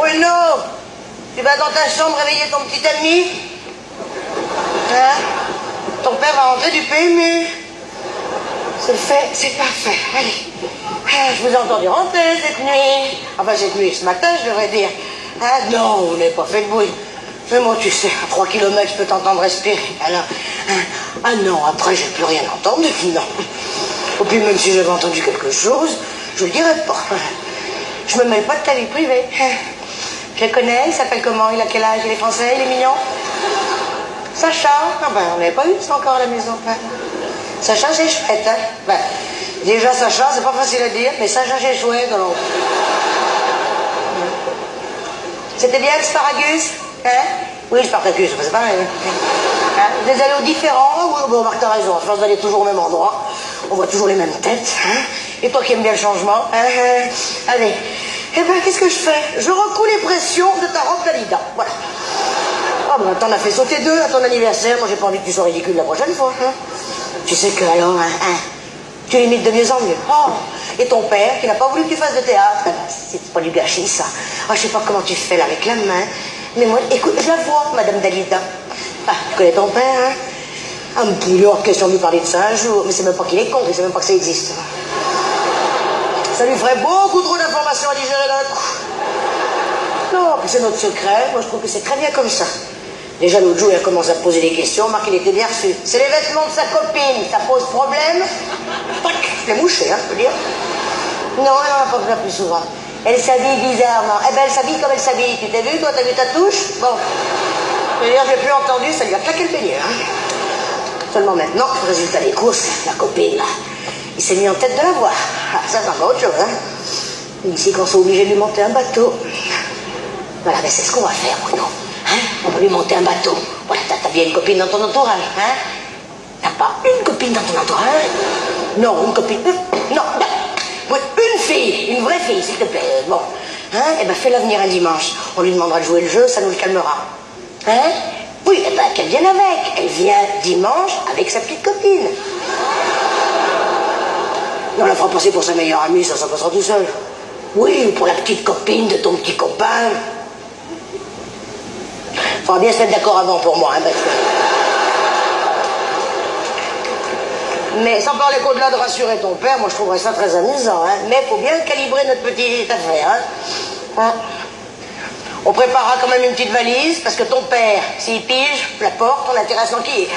Bruno, tu vas dans ta chambre réveiller ton petit ami? Hein? Ton père va rentrer du PMU. C'est fait, c'est parfait. Allez. Ah, je vous ai entendu rentrer cette nuit. Enfin, cette nuit, ce matin, je devrais dire. Ah non, vous n'avez pas fait de bruit. Mais moi, tu sais, à 3 kilomètres, je peux t'entendre respirer. Alors, ah non, après, j'ai plus rien entendu, non. Et puis, même si j'avais entendu quelque chose, je le dirais pas. Je me mêle pas de ta vie privée. Je le connais, il s'appelle comment? Il a quel âge? Il est français? Il est mignon? Sacha? Ah ben, on n'avait pas eu ça encore à la maison. Sacha, c'est chouette, hein? Ben, déjà, Sacha, c'est pas facile à dire, mais Sacha, c'est chouette, alors. C'était bien le sparagus? Hein? Oui, le sparagus, c'est pareil. Hein? Vous allez au différent? Oui, bon, Marc, t'as raison. Je pense d'aller toujours au même endroit. On voit toujours les mêmes têtes. Hein? Et toi qui aimes bien le changement? Allez. Eh ben, qu'est-ce que je fais? Je recoue les pressions de ta robe Dalida. Voilà. Ah ben, t'en as fait sauter 2 à ton anniversaire. Moi, j'ai pas envie que tu sois ridicule la prochaine fois. Hein? Tu sais que, alors, tu limites de mieux en mieux. Oh. Et ton père, qui n'a pas voulu que tu fasses de théâtre, c'est pas du gâchis, ça. Ah, je sais pas comment tu fais là avec la main. Mais moi, écoute, je la vois, Madame Dalida. Ah, tu connais ton père, hein? Ah, il hors de question de lui parler de ça un jour. Mais c'est même pas qu'il est con, il sait même pas que ça existe. Ça lui ferait beaucoup trop d'informations à digérer d'un coup. Non, puis c'est notre secret. Moi, je trouve que c'est très bien comme ça. Déjà, l'autre jour, il a commencé à poser des questions. Marc, il était bien reçu. C'est les vêtements de sa copine. Ça pose problème. Tac, je l'ai mouché, hein, je peux dire. Non, elle n'en a pas besoin plus souvent. Elle s'habille bizarrement. Eh ben, elle s'habille comme elle s'habille. Tu t'es vu, toi, t'as vu ta touche? Bon. D'ailleurs, j'ai plus entendu, ça lui a claqué le pénier, hein. Seulement maintenant, résultat des courses, la copine, là, il s'est mis en tête de la voir. Ah, ça, c'est encore autre chose, hein. Ici, qu'on soit obligé de lui monter un bateau. Voilà, ben c'est ce qu'on va faire, Bruno. Hein? On va lui monter un bateau. Voilà, t'as bien une copine dans ton entourage, hein? T'as pas une copine dans ton entourage? Non, une copine. Non, oui, une fille, une vraie fille, s'il te plaît. Bon, hein? Eh ben, fais-la venir un dimanche. On lui demandera de jouer le jeu, ça nous le calmera. Hein? Oui, eh ben, qu'elle vienne avec. Elle vient dimanche avec sa petite copine. On la fera passer pour sa meilleure amie, ça passera tout seul. Oui, ou pour la petite copine de ton petit copain. Faudra bien se mettre d'accord avant pour moi, hein, parce que... Mais sans parler qu'au-delà de rassurer ton père, moi je trouverais ça très amusant, hein. Mais faut bien calibrer notre petite affaire, hein. On préparera quand même une petite valise, parce que ton père, s'il pige, la porte, on a intérêt à s'enquiller.